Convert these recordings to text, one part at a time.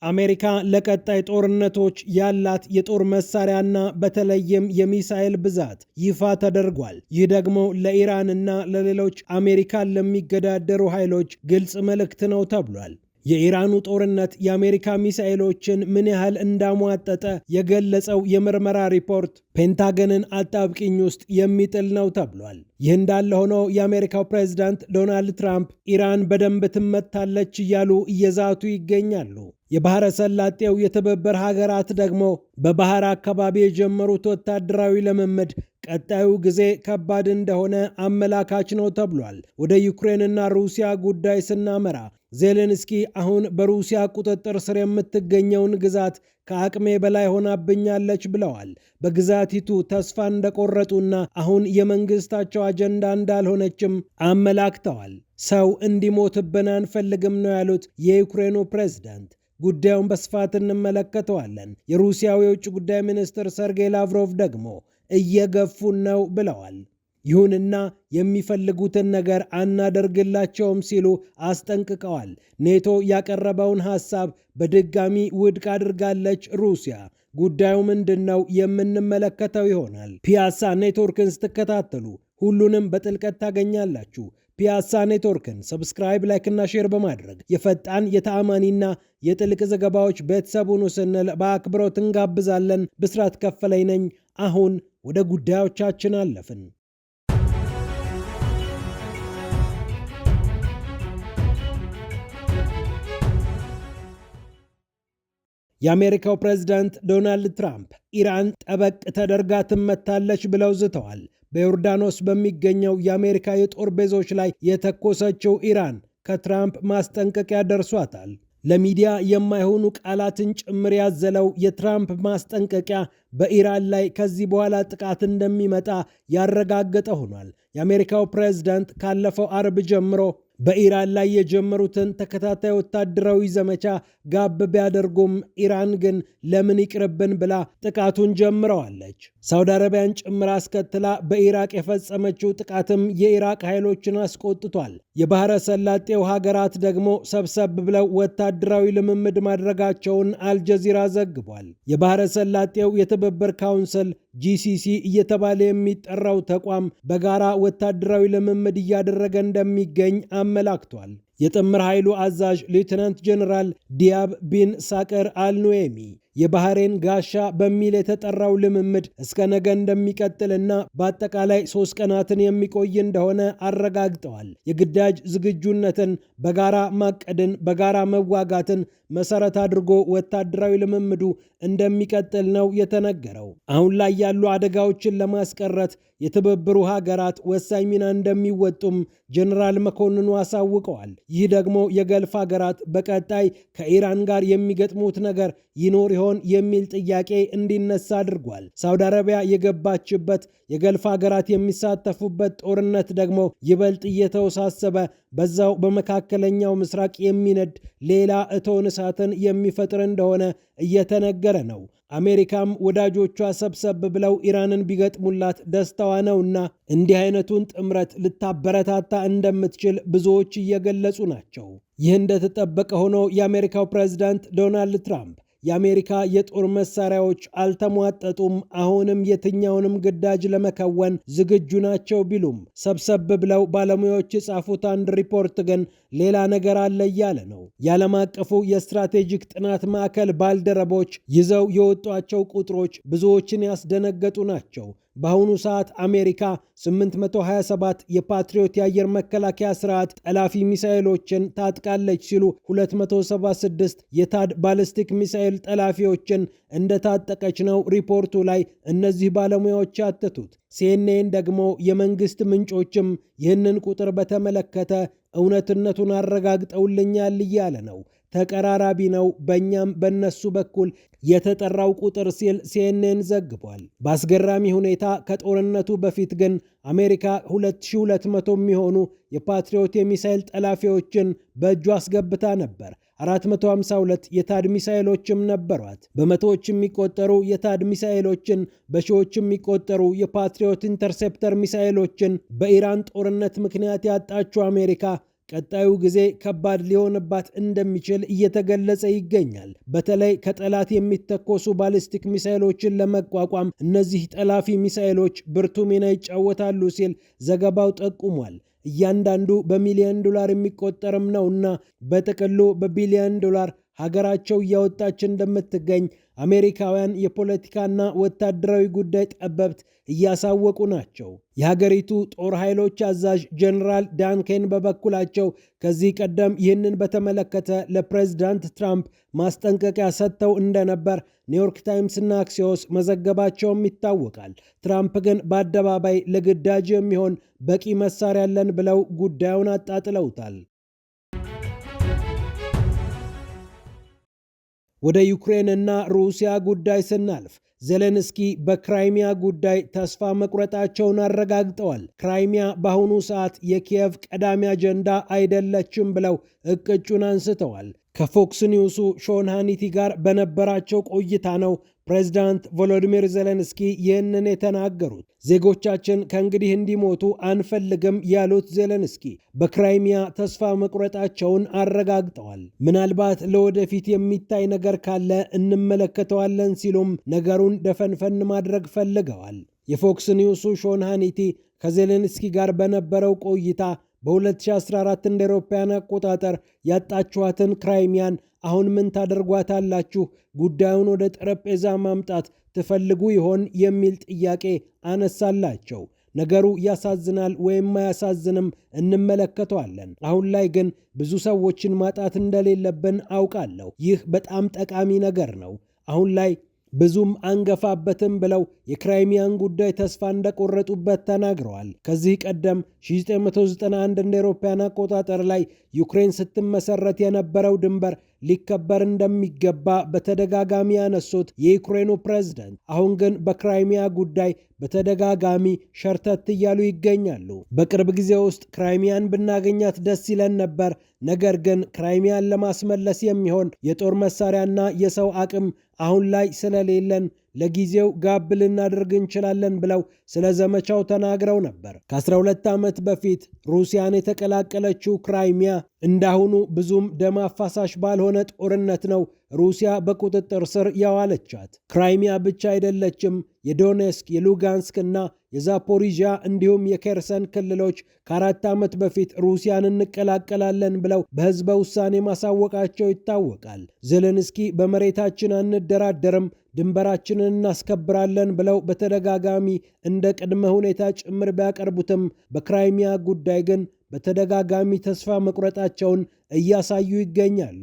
አሜሪካ ለቀጣይ ጦርነቶች ያላት የጦር መሳሪያና በተለይም የሚሳኤል ብዛት ይፋ ተደርጓል። ይህ ደግሞ ለኢራን እና ለሌሎች አሜሪካን ለሚገዳደሩ ኃይሎች ግልጽ መልእክት ነው ተብሏል። የኢራኑ ጦርነት የአሜሪካ ሚሳኤሎችን ምን ያህል እንዳሟጠጠ የገለጸው የምርመራ ሪፖርት ፔንታገንን አጣብቂኝ ውስጥ የሚጥል ነው ተብሏል። ይህ እንዳለ ሆኖ የአሜሪካው ፕሬዝዳንት ዶናልድ ትራምፕ ኢራን በደንብ ትመታለች እያሉ እየዛቱ ይገኛሉ። የባህረ ሰላጤው የትብብር ሀገራት ደግሞ በባህር አካባቢ የጀመሩት ወታደራዊ ልምምድ ቀጣዩ ጊዜ ከባድ እንደሆነ አመላካች ነው ተብሏል። ወደ ዩክሬንና ሩሲያ ጉዳይ ስናመራ ዜሌንስኪ አሁን በሩሲያ ቁጥጥር ስር የምትገኘውን ግዛት ከአቅሜ በላይ ሆናብኛለች ብለዋል። በግዛቲቱ ተስፋ እንደቆረጡና አሁን የመንግስታቸው አጀንዳ እንዳልሆነችም አመላክተዋል። ሰው እንዲሞትብን አንፈልግም ነው ያሉት የዩክሬኑ ፕሬዝዳንት። ጉዳዩን በስፋት እንመለከተዋለን። የሩሲያው የውጭ ጉዳይ ሚኒስትር ሰርጌይ ላቭሮቭ ደግሞ እየገፉን ነው ብለዋል። ይሁንና የሚፈልጉትን ነገር አናደርግላቸውም ሲሉ አስጠንቅቀዋል። ኔቶ ያቀረበውን ሐሳብ በድጋሚ ውድቅ አድርጋለች ሩሲያ። ጉዳዩ ምንድነው? የምንመለከተው ይሆናል። ፒያሳ ኔትወርክን ስትከታተሉ ሁሉንም በጥልቀት ታገኛላችሁ። ፒያሳ ኔትወርክን ሰብስክራይብ፣ ላይክ እና ሼር በማድረግ የፈጣን የተአማኒና የጥልቅ ዘገባዎች ቤተሰቡን ስንል በአክብሮት እንጋብዛለን። ብስራት ከፈለኝ ነኝ። አሁን ወደ ጉዳዮቻችን አለፍን። የአሜሪካው ፕሬዝዳንት ዶናልድ ትራምፕ ኢራን ጠበቅ ተደርጋ ትመታለች ብለው ዝተዋል። በዮርዳኖስ በሚገኘው የአሜሪካ የጦር ቤዞች ላይ የተኮሰችው ኢራን ከትራምፕ ማስጠንቀቂያ ደርሷታል። ለሚዲያ የማይሆኑ ቃላትን ጭምር ያዘለው የትራምፕ ማስጠንቀቂያ በኢራን ላይ ከዚህ በኋላ ጥቃት እንደሚመጣ ያረጋገጠ ሆኗል። የአሜሪካው ፕሬዝዳንት ካለፈው አርብ ጀምሮ በኢራን ላይ የጀመሩትን ተከታታይ ወታደራዊ ዘመቻ ጋብ ቢያደርጉም ኢራን ግን ለምን ይቅርብን ብላ ጥቃቱን ጀምረዋለች። ሳውዲ አረቢያን ጭምር አስከትላ በኢራቅ የፈጸመችው ጥቃትም የኢራቅ ኃይሎችን አስቆጥቷል። የባህረ ሰላጤው ሀገራት ደግሞ ሰብሰብ ብለው ወታደራዊ ልምምድ ማድረጋቸውን አልጀዚራ ዘግቧል። የባህረ ሰላጤው የትብብር ካውንስል ጂሲሲ እየተባለ የሚጠራው ተቋም በጋራ ወታደራዊ ልምምድ እያደረገ እንደሚገኝ አመላክቷል። የጥምር ኃይሉ አዛዥ ሌተናንት ጀነራል ዲያብ ቢን ሳቀር አልኑዌሚ የባህሬን ጋሻ በሚል የተጠራው ልምምድ እስከ ነገ እንደሚቀጥልና በአጠቃላይ 3 ቀናትን የሚቆይ እንደሆነ አረጋግጠዋል። የግዳጅ ዝግጁነትን፣ በጋራ ማቀድን፣ በጋራ መዋጋትን መሰረት አድርጎ ወታደራዊ ልምምዱ እንደሚቀጥል ነው የተነገረው። አሁን ላይ ያሉ አደጋዎችን ለማስቀረት የትብብሩ ሀገራት ወሳኝ ሚና እንደሚወጡም ጀነራል መኮንኑ አሳውቀዋል። ይህ ደግሞ የገልፍ ሀገራት በቀጣይ ከኢራን ጋር የሚገጥሙት ነገር ይኖር ይሆን የሚል ጥያቄ እንዲነሳ አድርጓል። ሳውዲ አረቢያ የገባችበት የገልፍ ሀገራት የሚሳተፉበት ጦርነት ደግሞ ይበልጥ እየተወሳሰበ በዛው በመካከለኛው ምስራቅ የሚነድ ሌላ እቶን እሳትን የሚፈጥር እንደሆነ እየተነገረ ነው። አሜሪካም ወዳጆቿ ሰብሰብ ብለው ኢራንን ቢገጥሙላት ደስታዋ ነውና እንዲህ አይነቱን ጥምረት ልታበረታታ እንደምትችል ብዙዎች እየገለጹ ናቸው። ይህ እንደተጠበቀ ሆኖ የአሜሪካው ፕሬዝዳንት ዶናልድ ትራምፕ የአሜሪካ የጦር መሳሪያዎች አልተሟጠጡም፣ አሁንም የትኛውንም ግዳጅ ለመከወን ዝግጁ ናቸው ቢሉም ሰብሰብ ብለው ባለሙያዎች የጻፉት አንድ ሪፖርት ግን ሌላ ነገር አለ እያለ ነው። የዓለም አቀፉ የስትራቴጂክ ጥናት ማዕከል ባልደረቦች ይዘው የወጧቸው ቁጥሮች ብዙዎችን ያስደነገጡ ናቸው። በአሁኑ ሰዓት አሜሪካ 827 የፓትሪዮት የአየር መከላከያ ስርዓት ጠላፊ ሚሳኤሎችን ታጥቃለች ሲሉ 276 የታድ ባሊስቲክ ሚሳኤል ጠላፊዎችን እንደታጠቀች ነው ሪፖርቱ ላይ እነዚህ ባለሙያዎች ያተቱት። ሲኤንኤን ደግሞ የመንግስት ምንጮችም ይህንን ቁጥር በተመለከተ እውነትነቱን አረጋግጠውልኛል እያለ ነው። ተቀራራቢ ነው፣ በእኛም በነሱ በኩል የተጠራው ቁጥር ሲል ሲኤንኤን ዘግቧል። በአስገራሚ ሁኔታ ከጦርነቱ በፊት ግን አሜሪካ 2200 የሚሆኑ የፓትሪዮት የሚሳኤል ጠላፊዎችን በእጁ አስገብታ ነበር። 452 የታድ ሚሳኤሎችም ነበሯት። በመቶዎች የሚቆጠሩ የታድ ሚሳኤሎችን፣ በሺዎች የሚቆጠሩ የፓትሪዮት ኢንተርሴፕተር ሚሳኤሎችን በኢራን ጦርነት ምክንያት ያጣችው አሜሪካ ቀጣዩ ጊዜ ከባድ ሊሆንባት እንደሚችል እየተገለጸ ይገኛል። በተለይ ከጠላት የሚተኮሱ ባሊስቲክ ሚሳይሎችን ለመቋቋም እነዚህ ጠላፊ ሚሳይሎች ብርቱ ሚና ይጫወታሉ ሲል ዘገባው ጠቁሟል። እያንዳንዱ በሚሊዮን ዶላር የሚቆጠርም ነውና በጥቅሉ በቢሊዮን ዶላር ሀገራቸው እያወጣች እንደምትገኝ አሜሪካውያን የፖለቲካና ወታደራዊ ጉዳይ ጠበብት እያሳወቁ ናቸው። የሀገሪቱ ጦር ኃይሎች አዛዥ ጀነራል ዳን ኬን በበኩላቸው ከዚህ ቀደም ይህንን በተመለከተ ለፕሬዝዳንት ትራምፕ ማስጠንቀቂያ ሰጥተው እንደነበር ኒውዮርክ ታይምስ እና አክሲዮስ መዘገባቸውም ይታወቃል። ትራምፕ ግን በአደባባይ ለግዳጅ የሚሆን በቂ መሳሪያ አለን ብለው ጉዳዩን አጣጥለውታል። ወደ ዩክሬን እና ሩሲያ ጉዳይ ስናልፍ ዜሌንስኪ በክራይሚያ ጉዳይ ተስፋ መቁረጣቸውን አረጋግጠዋል። ክራይሚያ በአሁኑ ሰዓት የኪየቭ ቀዳሚ አጀንዳ አይደለችም ብለው እቅጩን አንስተዋል። ከፎክስ ኒውሱ ሾን ሃኒቲ ጋር በነበራቸው ቆይታ ነው ፕሬዝዳንት ቮሎዲሚር ዜሌንስኪ ይህንን የተናገሩት። ዜጎቻችን ከእንግዲህ እንዲሞቱ አንፈልግም ያሉት ዜሌንስኪ በክራይሚያ ተስፋ መቁረጣቸውን አረጋግጠዋል። ምናልባት ለወደፊት የሚታይ ነገር ካለ እንመለከተዋለን ሲሉም ነገሩን ደፈንፈን ማድረግ ፈልገዋል። የፎክስ ኒውሱ ሾን ሃኒቲ ከዜሌንስኪ ጋር በነበረው ቆይታ በ2014 እንደ አውሮፓውያን አቆጣጠር ያጣችኋትን ክራይሚያን አሁን ምን ታደርጓታላችሁ? ጉዳዩን ወደ ጠረጴዛ ማምጣት ትፈልጉ ይሆን የሚል ጥያቄ አነሳላቸው። ነገሩ ያሳዝናል ወይም አያሳዝንም እንመለከተዋለን። አሁን ላይ ግን ብዙ ሰዎችን ማጣት እንደሌለብን አውቃለሁ። ይህ በጣም ጠቃሚ ነገር ነው። አሁን ላይ ብዙም አንገፋበትም ብለው የክራይሚያን ጉዳይ ተስፋ እንደቆረጡበት ተናግረዋል። ከዚህ ቀደም 1991 እንደ አውሮፓውያን አቆጣጠር ላይ ዩክሬን ስትመሰረት የነበረው ድንበር ሊከበር እንደሚገባ በተደጋጋሚ ያነሱት የዩክሬኑ ፕሬዝዳንት አሁን ግን በክራይሚያ ጉዳይ በተደጋጋሚ ሸርተት እያሉ ይገኛሉ። በቅርብ ጊዜ ውስጥ ክራይሚያን ብናገኛት ደስ ይለን ነበር፣ ነገር ግን ክራይሚያን ለማስመለስ የሚሆን የጦር መሳሪያና የሰው አቅም አሁን ላይ ስለሌለን ለጊዜው ጋብ ልናደርግ እንችላለን ብለው ስለ ዘመቻው ተናግረው ነበር። ከ12 ዓመት በፊት ሩሲያን የተቀላቀለችው ክራይሚያ እንዳሁኑ ብዙም ደም አፋሳሽ ባልሆነ ጦርነት ነው ሩሲያ በቁጥጥር ስር ያዋለቻት። ክራይሚያ ብቻ አይደለችም። የዶኔስክ፣ የሉጋንስክ እና የዛፖሪዥያ እንዲሁም የኬርሰን ክልሎች ከ4 ዓመት በፊት ሩሲያን እንቀላቀላለን ብለው በህዝበ ውሳኔ ማሳወቃቸው ይታወቃል። ዜሌንስኪ በመሬታችን አንደራደርም፣ ድንበራችንን እናስከብራለን ብለው በተደጋጋሚ እንደ ቅድመ ሁኔታ ጭምር ቢያቀርቡትም በክራይሚያ ጉዳይ ግን በተደጋጋሚ ተስፋ መቁረጣቸውን እያሳዩ ይገኛሉ።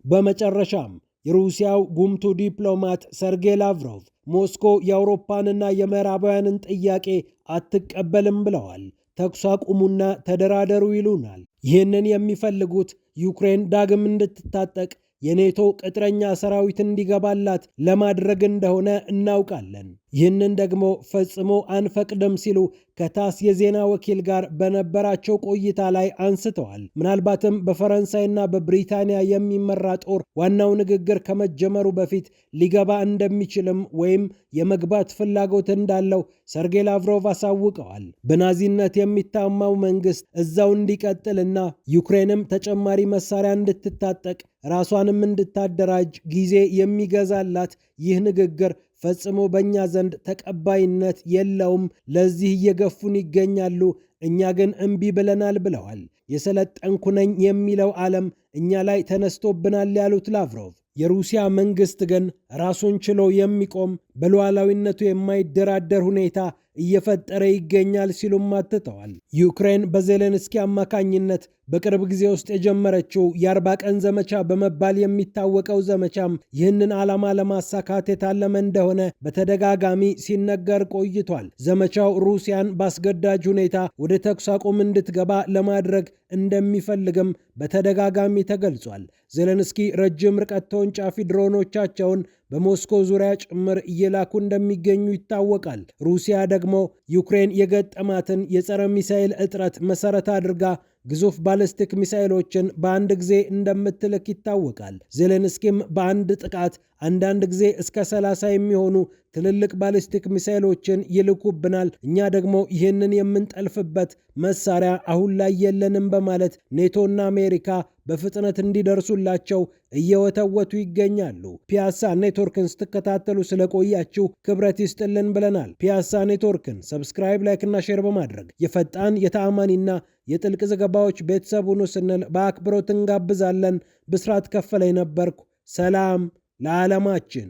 በመጨረሻም የሩሲያው ጉምቱ ዲፕሎማት ሰርጌይ ላቭሮቭ ሞስኮ የአውሮፓንና የምዕራባውያንን ጥያቄ አትቀበልም ብለዋል። ተኩስ አቁሙና ተደራደሩ ይሉናል። ይህንን የሚፈልጉት ዩክሬን ዳግም እንድትታጠቅ የኔቶ ቅጥረኛ ሰራዊት እንዲገባላት ለማድረግ እንደሆነ እናውቃለን። ይህንን ደግሞ ፈጽሞ አንፈቅድም ሲሉ ከታስ የዜና ወኪል ጋር በነበራቸው ቆይታ ላይ አንስተዋል። ምናልባትም በፈረንሳይና በብሪታንያ የሚመራ ጦር ዋናው ንግግር ከመጀመሩ በፊት ሊገባ እንደሚችልም ወይም የመግባት ፍላጎት እንዳለው ሰርጌይ ላቭሮቭ አሳውቀዋል። በናዚነት የሚታማው መንግስት እዛው እንዲቀጥልና ዩክሬንም ተጨማሪ መሳሪያ እንድትታጠቅ ራሷንም እንድታደራጅ ጊዜ የሚገዛላት ይህ ንግግር ፈጽሞ በእኛ ዘንድ ተቀባይነት የለውም። ለዚህ እየገፉን ይገኛሉ። እኛ ግን እምቢ ብለናል ብለዋል። የሰለጠንኩ ነኝ የሚለው ዓለም እኛ ላይ ተነስቶብናል ያሉት ላቭሮቭ የሩሲያ መንግስት ግን ራሱን ችሎ የሚቆም በሉዓላዊነቱ የማይደራደር ሁኔታ እየፈጠረ ይገኛል ሲሉም አትተዋል። ዩክሬን በዜሌንስኪ አማካኝነት በቅርብ ጊዜ ውስጥ የጀመረችው የ40 ቀን ዘመቻ በመባል የሚታወቀው ዘመቻም ይህንን ዓላማ ለማሳካት የታለመ እንደሆነ በተደጋጋሚ ሲነገር ቆይቷል። ዘመቻው ሩሲያን በአስገዳጅ ሁኔታ ወደ ተኩስ አቁም እንድትገባ ለማድረግ እንደሚፈልግም በተደጋጋሚ ተገልጿል። ዜሌንስኪ ረጅም ርቀት ተወንጫፊ ድሮኖቻቸውን በሞስኮ ዙሪያ ጭምር እየላኩ እንደሚገኙ ይታወቃል። ሩሲያ ደግሞ ዩክሬን የገጠማትን የጸረ ሚሳኤል እጥረት መሰረት አድርጋ ግዙፍ ባሊስቲክ ሚሳኤሎችን በአንድ ጊዜ እንደምትልክ ይታወቃል። ዜሌንስኪም በአንድ ጥቃት አንዳንድ ጊዜ እስከ 30 የሚሆኑ ትልልቅ ባሊስቲክ ሚሳኤሎችን ይልኩብናል፣ እኛ ደግሞ ይህንን የምንጠልፍበት መሳሪያ አሁን ላይ የለንም በማለት ኔቶና አሜሪካ በፍጥነት እንዲደርሱላቸው እየወተወቱ ይገኛሉ። ፒያሳ ኔትወርክን ስትከታተሉ ስለቆያችሁ ክብረት ይስጥልን ብለናል። ፒያሳ ኔትወርክን ሰብስክራይብ፣ ላይክ እና ሼር በማድረግ የፈጣን የተአማኒና የጥልቅ ዘገባዎች ቤተሰብ ሁኑ ስንል በአክብሮት እንጋብዛለን። ብስራት ከፈለኝ ነበርኩ። ሰላም ለዓለማችን።